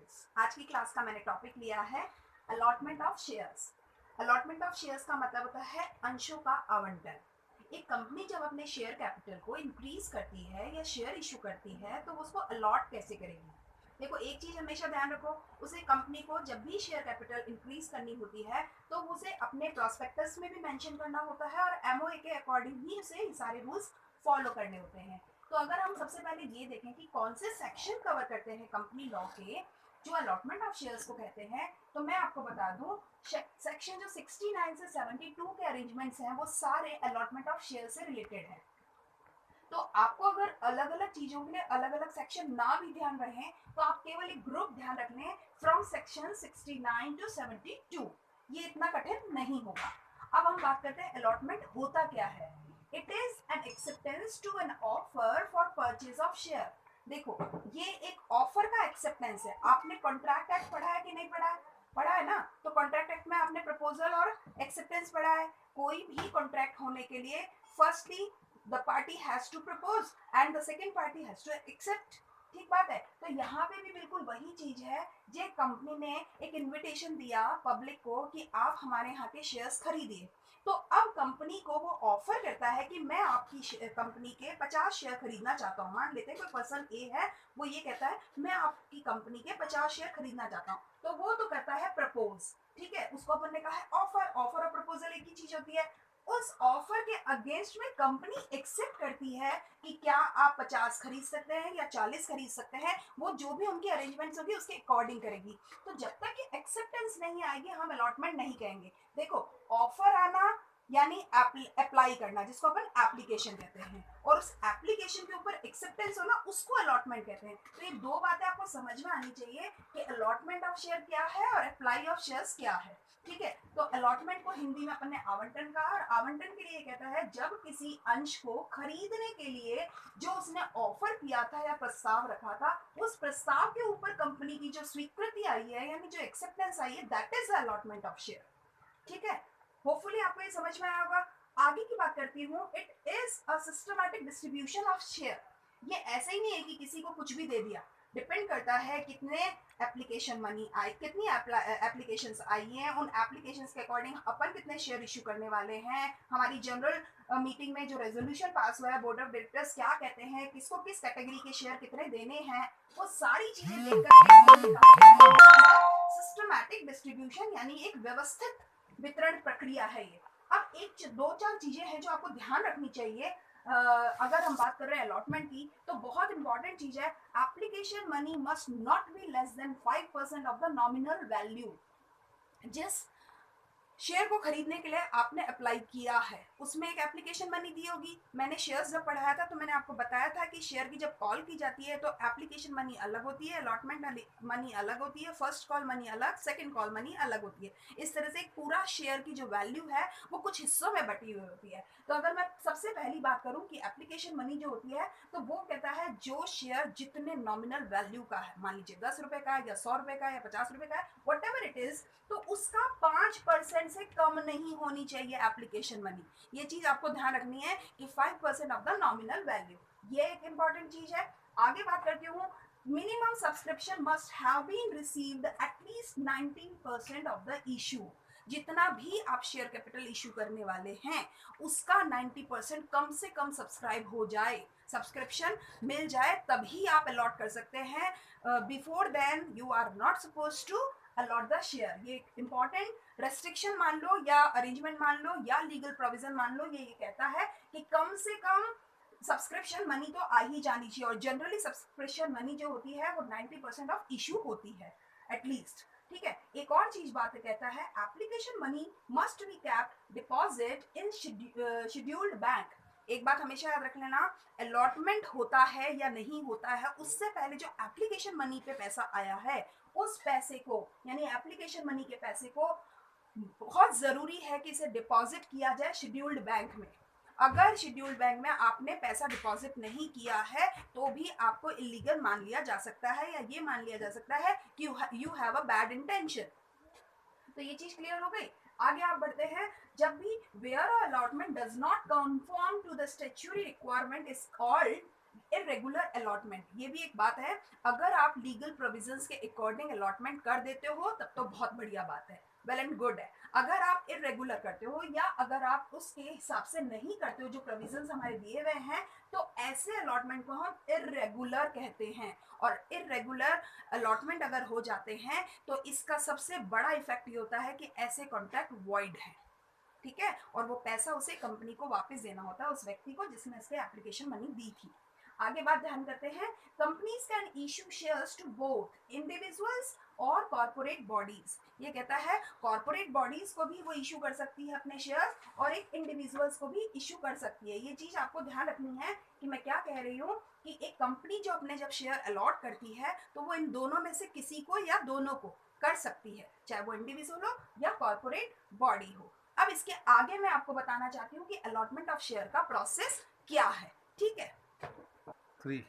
Students, आज की class का मैंने टॉपिक लिया है allotment of shares. Allotment of shares का मतलब होता है अंशों का आवंटन। एक कंपनी जब अपने शेयर कैपिटल को इंक्रीज करती है या शेयर इशू करती है तो उसको अलॉट कैसे करेगी। देखो, एक चीज हमेशा ध्यान रखो, उसे कंपनी को जब भी शेयर कैपिटल इंक्रीज करनी होती है तो उसे अपने प्रोस्पेक्टस में भी मेंशन करना होता है और एमओए के अकॉर्डिंग ही उसे सारे रूल्स फॉलो करने होते हैं। तो अगर हम सबसे पहले ये देखें कि कौन से सेक्शन कवर करते हैं कंपनी लॉ के जो अलॉटमेंट ऑफ शेयर्स को कहते हैं, तो मैं आपको बता दूं सेक्शन जो 69 से 72 के अरेंजमेंट्स हैं वो सारे अलॉटमेंट ऑफ शेयर से रिलेटेड है। तो आपको अगर अलग अलग चीजों के लिए अलग अलग सेक्शन ना भी ध्यान रहे तो आप केवल एक ग्रुप ध्यान रख लें फ्रॉम सेक्शन 69 टू 72। ये इतना कठिन नहीं होगा। अब हम बात करते हैं अलॉटमेंट होता क्या है। It is an acceptance to an offer for purchase of share. देखो, ये एक ऑफर का एक्सेप्टेंस है। आपने कॉन्ट्रैक्ट एक्ट पढ़ा है कि नहीं पढ़ा है? पढ़ा है ना। तो कॉन्ट्रैक्ट एक्ट में आपने प्रपोजल और एक्सेप्टेंस पढ़ा है। कोई भी कॉन्ट्रैक्ट होने के लिए firstly the party has to propose and the second party has to accept। ठीक बात है। तो यहाँ पे भी बिल्कुल वही चीज है। जे कंपनी ने एक इनविटेशन दिया पब्लिक को कि आप हमारे यहाँ के शेयर्स खरीदिए। तो अब कंपनी को वो ऑफर करता है कि मैं आपकी कंपनी के 50 शेयर खरीदना चाहता हूँ। मान लेते हैं कोई पर्सन ए है, वो ये कहता है मैं आपकी कंपनी के 50 शेयर खरीदना चाहता हूँ। तो वो तो करता है प्रपोज। ठीक है, उसको अपन ने कहा है ऑफर। ऑफर और प्रपोजल एक ही चीज होती है। उस ऑफर के अगेंस्ट में कंपनी एक्सेप्ट करती है कि क्या आप 50 खरीद सकते हैं या 40 खरीद सकते हैं। वो जो भी उनकी अरेंजमेंट्स होगी उसके अकॉर्डिंग करेगी। तो जब तक कि एक्सेप्टेंस नहीं आएगी हम अलॉटमेंट नहीं कहेंगे। देखो, ऑफर आना यानी अप्लाई करना, जिसको अपन एप्लीकेशन कहते हैं, और उस एप्लीकेशन के ऊपर एक्सेप्टेंस होना उसको अलॉटमेंट कहते हैं। तो ये दो बातें आपको समझ में आनी चाहिए कि अलॉटमेंट ऑफ शेयर क्या है और अप्लाई ऑफ शेयर्स क्या है। ठीक है, तो अलॉटमेंट को हिंदी में अपन ने आवंटन कहा, और आवंटन के लिए कहता है जब किसी अंश को खरीदने के लिए जो उसने ऑफर किया था या प्रस्ताव रखा था उस प्रस्ताव के ऊपर कंपनी की जो स्वीकृति आई है यानी जो एक्सेप्टेंस आई है, that is allotment of share. ठीक है, होपफुली आपको ये समझ में आया होगा। आगे की बात करती हूँ। It is a systematic distribution of share. ये ऐसे ही नहीं है कि किसी को कुछ भी दे दिया। डिपेंड करता है कितने एप्लीकेशन मनी आई, कितनी एप्लीकेशंस आई हैं, उन एप्लीकेशंस के अकॉर्डिंग अपन कितने शेयर इशू करने वाले हैं। हमारी जनरल मीटिंग में जो रेजोल्यूशन पास हुआ है, बोर्ड ऑफ डायरेक्टर्स क्या कहते हैं, किसको किस कैटेगरी के शेयर कितने देने हैं, वो सारी चीजें देख करके सिस्टमैटिक डिस्ट्रीब्यूशन यानी एक व्यवस्थित वितरण प्रक्रिया है ये। अब एक दो चार चीजें हैं जो आपको ध्यान रखनी चाहिए। अगर हम बात कर रहे हैं अलॉटमेंट की तो बहुत इंपॉर्टेंट चीज है, application money must not be less than 5% of the nominal value. जिस शेयर को खरीदने के लिए आपने अप्लाई किया है उसमें एक एप्लीकेशन मनी दी होगी। मैंने शेयर्स जब पढ़ाया था तो मैंने आपको बताया था कि शेयर की जब कॉल की जाती है तो एप्लीकेशन मनी अलग होती है, अलॉटमेंट मनी अलग होती है, फर्स्ट कॉल मनी अलग, सेकंड कॉल मनी अलग होती है। इस तरह से एक पूरा शेयर की जो वैल्यू है वो कुछ हिस्सों में बटी हुई होती है। तो अगर मैं सबसे पहली बात करूं कि एप्लीकेशन मनी जो होती है तो वो कहता है जो शेयर जितने नॉमिनल वैल्यू का है, मान लीजिए 10 रुपए का या 100 रुपए का या 50 रुपए का है, वट एवर इट इज, तो उसका 5% से कम नहीं होनी चाहिए एप्लीकेशन मनी। ये चीज आपको ध्यान रखनी है कि 5% ऑफ द नॉमिनल वैल्यू, ये एक इंपॉर्टेंट चीज है। आगे बात करती हूँ। Minimum subscription must have been received at least 19% of the issue. जितना भी आप शेयर कैपिटल इशू करने वाले हैं उसका 90% कम से कम सब्सक्राइब हो जाए, सब्सक्रिप्शन मिल जाए, तभी आप अलॉट कर सकते हैं। Before then you are not suppose to allot the share. ये इंपॉर्टेंट रेस्ट्रिक्शन मान लो या अरेंजमेंट मान लो या लीगल प्रोविजन मान लो, ये कहता है कि कम से कम सब्सक्रिप्शन मनी तो आ ही जानी चाहिए। और जनरली सब्सक्रिप्शन मनी जो होती है वो 90% ऑफ इशू होती है एटलीस्ट। ठीक है, एक और चीज बात कहता है application money must be capped deposit in scheduled bank. एक बात हमेशा याद रख लेना, अलॉटमेंट होता है या नहीं होता है उससे पहले जो एप्लीकेशन मनी पे पैसा आया है उस पैसे को यानी एप्लीकेशन मनी के पैसे को बहुत जरूरी है कि इसे डिपॉजिट किया जाए शेड्यूल्ड बैंक में। अगर शेड्यूल्ड बैंक में आपने पैसा डिपॉजिट नहीं किया है तो भी आपको इलीगल मान लिया जा सकता है या ये मान लिया जा सकता है कि you have a bad intention. तो ये चीज क्लियर हो गई। आगे आप बढ़ते हैं। जब भी where allotment does not conform to the statutory requirement is called irregular allotment, ये भी एक बात है। अगर आप लीगल प्रोविजंस के अकॉर्डिंग अलॉटमेंट कर देते हो तब तो बहुत बढ़िया बात है, वेल एंड गुड है। अगर आप इरेगुलर करते हो या अगर आप उसके हिसाब से नहीं करते हो जो प्रोविजंस हमारे दिए हुए हैं, तो ऐसे अलॉटमेंट को हम इरेगुलर कहते हैं। और इरेगुलर अलॉटमेंट अगर हो जाते हैं तो इसका सबसे बड़ा इफेक्ट ये होता है कि ऐसे कॉन्ट्रैक्ट वॉइड है, ठीक है, और वो पैसा उसे कंपनी को वापस देना होता है, उस व्यक्ति को जिसने इसके एप्लीकेशन मनी दी थी। आगे बात ध्यान करते हैं, companies can issue shares to both individuals और कॉर्पोरेट बॉडीज। ये कहता है कॉर्पोरेट बॉडीज को भी वो इशू कर सकती है अपने शेयर, और एक इंडिविजुअल्स को भी इशू कर सकती है। ये चीज आपको ध्यान रखनी है कि मैं क्या कह रही हूँ, कि एक कंपनी जो अपने जब शेयर अलॉट करती है तो वो इन दोनों में से किसी को या दोनों को कर सकती है, चाहे वो इंडिविजुअल हो या कॉर्पोरेट बॉडी हो। अब इसके आगे मैं आपको बताना चाहती हूँ कि अलॉटमेंट ऑफ शेयर का प्रोसेस क्या है, ठीक है। 3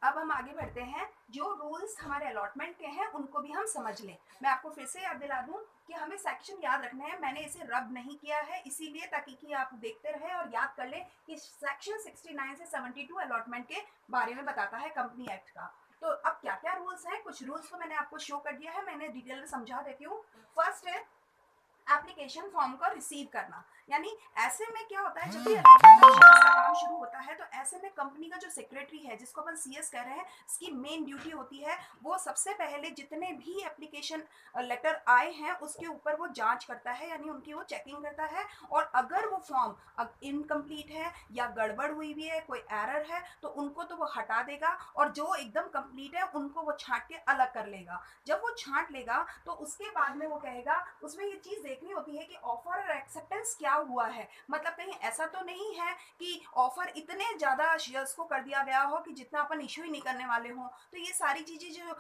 अब हम आगे बढ़ते हैं, जो रूल्स हमारे अलॉटमेंट के हैं उनको भी हम समझ लें। मैं आपको फिर से याद दिला दूं कि हमें सेक्शन याद रखना है, मैंने इसे रब नहीं किया है इसीलिए, ताकि कि आप देखते रहे और याद कर लें कि सेक्शन 69 से 72 अलॉटमेंट के बारे में बताता है कंपनी एक्ट का। तो अब क्या क्या रूल्स हैं, कुछ रूल्स तो मैंने आपको शो कर दिया है, मैंने डिटेल में समझा देती हूँ। फर्स्ट है एप्लीकेशन फॉर्म को रिसीव करना, यानी ऐसे में क्या होता है, जब भी अलॉटमेंट ऑफ शेयर्स का काम शुरू होता है तो ऐसे में कंपनी का जो सेक्रेटरी है, जिसको अपन सीएस कह रहे हैं, इसकी मेन ड्यूटी होती है वो सबसे पहले जितने भी एप्लीकेशन लेटर आए हैं उसके ऊपर वो जांच करता है, यानी उनकी वो चेकिंग करता है। और अगर वो फॉर्म इनकम्प्लीट है या गड़बड़ हुई हुई है, कोई एरर है, तो उनको तो वो हटा देगा, और जो एकदम कंप्लीट है उनको वो छांट के अलग कर लेगा। जब वो छांट लेगा तो उसके बाद में वो कहेगा, उसमें ये चीज देखनी होती है कि ऑफर और एक्सेप्टेंस क्या हुआ है, मतलब कहीं ऐसा तो नहीं है कि ऑफर इतने ज्यादा शेयर्स को कर दिया गया हो कि जितना अपन इशू ही नहीं करने वाले हो। तो ये सारी चीजें जो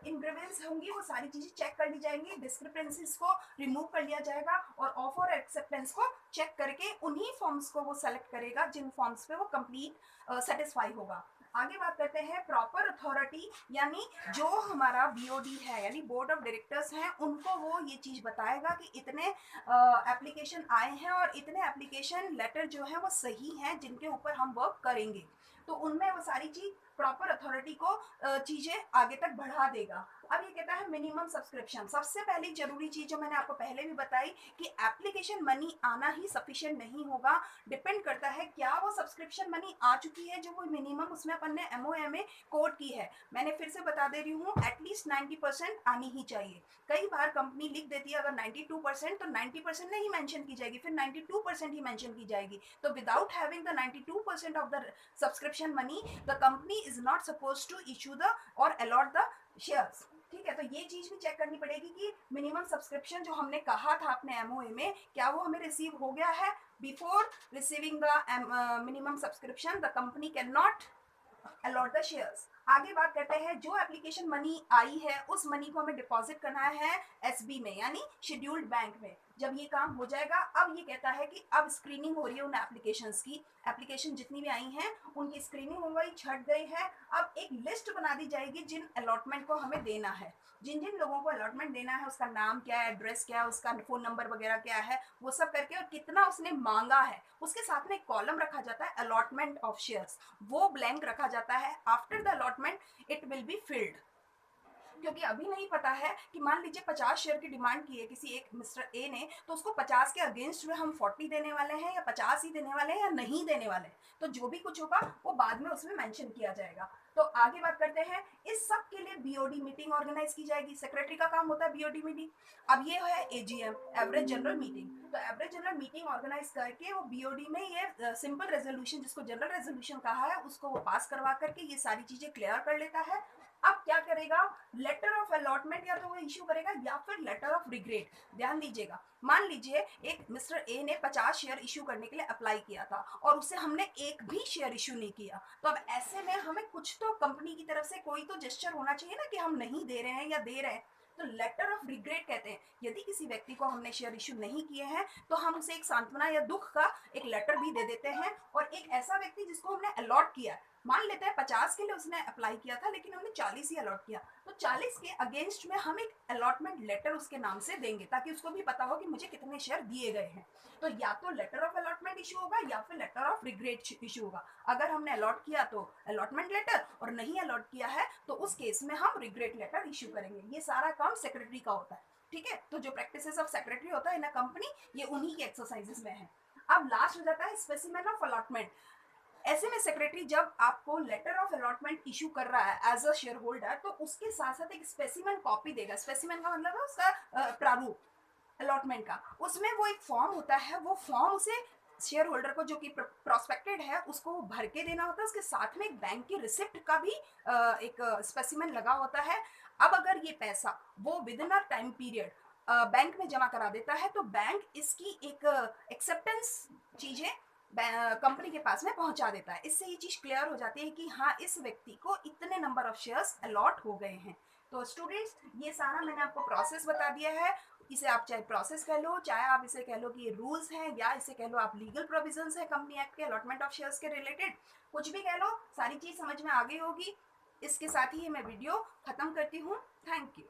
इनग्रीवियंट्स होंगी वो सारी चीजें चेक कर ली जाएंगी, डिस्क्रिपेंसीज को रिमूव कर लिया जाएगा, और ऑफर और एक्सेप्टेंस को चेक करके उन्हीं फॉर्म्स को वो सेलेक्ट करेगा जिन फॉर्म्स पे वो कंप्लीट सेटिस्फाई होगा। आगे बात करते हैं प्रॉपर अथॉरिटी, यानी जो हमारा बीओडी है यानी बोर्ड ऑफ डायरेक्टर्स हैं, उनको वो ये चीज बताएगा कि इतने एप्लीकेशन आए हैं और इतने एप्लीकेशन लेटर जो है वो सही हैं जिनके ऊपर हम वर्क करेंगे। तो उनमें वो सारी चीज प्रॉपर अथॉरिटी को चीजें आगे तक बढ़ा देगा। अब ये कहता है मिनिमम सब्सक्रिप्शन, सबसे पहली जरूरी चीज जो मैंने आपको पहले भी बताई कि एप्लीकेशन मनी आना ही सफिशिएंट नहीं होगा, डिपेंड करता है क्या वो सब्सक्रिप्शन मनी आ चुकी है, जो वो मिनिमम उसमें अपन ने एमओएमए कोड की है। मैंने फिर से बता दे रही हूँ, एटलीस्ट 90% आनी ही चाहिए। कई बार कंपनी लिख देती है अगर 92%, तो 90% नहीं मेंशन की जाएगी, फिर 92% ही मेंशन की जाएगी। तो without having the 92% of the subscription money, the company is not suppose to issue the और अलॉट द शेयर्स, ठीक है। तो ये चीज भी चेक करनी पड़ेगी कि मिनिमम सब्सक्रिप्शन जो हमने कहा था अपने एमओए में, क्या वो हमें रिसीव हो गया है। Before receiving the minimum subscription the company can not allot the shares. आगे बात करते हैं, जो एप्लीकेशन मनी आई है उस मनी को हमें डिपॉजिट करना है एसबी में, यानी शेड्यूल्ड बैंक में। जब ये काम हो जाएगा, अब ये कहता है कि अब स्क्रीनिंग हो रही है उन एप्लीकेशंस की, एप्लीकेशन जितनी भी आई हैं उनकी स्क्रीनिंग हो गई, छट गई है। अब एक लिस्ट बना दी जाएगी जिन अलॉटमेंट को हमें देना है, जिन जिन लोगों को अलॉटमेंट देना है, उसका नाम क्या है, एड्रेस क्या है, उसका फोन नंबर वगैरह क्या है, वो सब करके, और कितना उसने मांगा है। उसके साथ में एक कॉलम रखा जाता है अलॉटमेंट ऑफ शेयर्स, वो ब्लैंक रखा जाता है। After the allotment it will be filled, क्योंकि अभी नहीं पता है कि मान लीजिए 50 शेयर की डिमांड की है किसी एक मिस्टर ए ने, तो उसको 50 के अगेंस्ट में हम 40 देने वाले हैं या 50 ही देने वाले हैं या नहीं देने वाले हैं। तो जो भी कुछ होगा वो बाद में उसमें मेंशन किया जाएगा। तो आगे बात करते हैं, इस सब के लिए बीओडी मीटिंग ऑर्गेनाइज की जाएगी, सेक्रेटरी का काम होता है बीओडी मीटिंग। अब ये है एजीएम, एवरेज जनरल मीटिंग, तो एवरेज जनरल मीटिंग ऑर्गेनाइज करके वो बीओडी में ये सिंपल रेजोल्यूशन, जिसको जनरल रेजोल्यूशन कहा है, उसको वो पास करवा करके ये सारी चीजें क्लियर कर लेता है। अब क्या करेगा, लेटर ऑफ अलॉटमेंट या तो वो इश्यू करेगा या फिर लेटर ऑफ रिग्रेट। ध्यान दीजिएगा, मान लीजिए एक मिस्टर ए ने 50 शेयर इश्यू करने के लिए अप्लाई किया था और उसे हमने एक भी शेयर इश्यू नहीं किया, तो अब ऐसे में हमें कुछ तो कंपनी की तरफ से कोई तो जेस्चर होना चाहिए ना कि हम नहीं दे रहे हैं या दे रहे हैं। तो लेटर ऑफ रिग्रेट कहते हैं, यदि किसी व्यक्ति को हमने शेयर इश्यू नहीं किए हैं तो हम उसे एक सांत्वना या दुख का एक लेटर भी दे देते हैं। और एक ऐसा व्यक्ति जिसको हमने अलॉट किया है, मान लेते हैं 50 के लिए उसने अप्लाई किया था लेकिन हमने 40 ही अलॉट किया, तो 40 के अगेंस्ट में हम एक अलॉटमेंट लेटर उसके नाम से देंगे ताकि उसको भी पता हो कि मुझे कितने शेयर दिए गए हैं। तो या तो लेटर ऑफ अलॉटमेंट इशू होगा या फिर लेटर ऑफ रिग्रेट इशू होगा। अगर हमने अलॉट किया तो अलॉटमेंट लेटर, और नहीं अलॉट किया है तो उस केस में हम रिग्रेट लेटर इशू करेंगे। ये सारा काम सेक्रेटरी का होता है, ठीक है। तो जो प्रैक्टिसेस ऑफ सेक्रेटरी होता है इन अ कंपनी, ये उन्हीं के एक्सरसाइजेस में है। अब लास्ट हो जाता है स्पेसिमेन ऑफ अलॉटमेंट। ऐसे में सेक्रेटरी जब आपको लेटर ऑफ अलॉटमेंट इशू कर रहा है एज अ शेयर होल्डर, तो उसके साथ साथ एक स्पेसिमेन कॉपी देगा। स्पेसिमेन का मतलब है उसका प्रारूप अलॉटमेंट का। उसमें वो एक फॉर्म होता है, वो फॉर्म उसे शेयर होल्डर को जो कि प्रोस्पेक्टेड है उसको भर के देना होता है। उसके साथ में एक बैंक की रिसिप्ट का भी एक स्पेसिमेन लगा होता है। अब अगर ये पैसा वो with in a time period bank में जमा करा देता है तो बैंक इसकी एक एक्सेप्टेंस चीजें कंपनी के पास में पहुंचा देता है। इससे ये चीज क्लियर हो जाती है कि हाँ इस व्यक्ति को इतने नंबर ऑफ शेयर्स अलॉट हो गए हैं। तो स्टूडेंट्स, ये सारा मैंने आपको प्रोसेस बता दिया है। इसे आप चाहे प्रोसेस कह लो, चाहे आप इसे कह लो कि ये रूल्स हैं, या इसे कह लो आप लीगल प्रोविजंस हैं कंपनी एक्ट के अलॉटमेंट ऑफ शेयर्स के रिलेटेड। कुछ भी कह लो, सारी चीज समझ में आ गई होगी। इसके साथ ही मैं वीडियो खत्म करती हूँ। Thank you.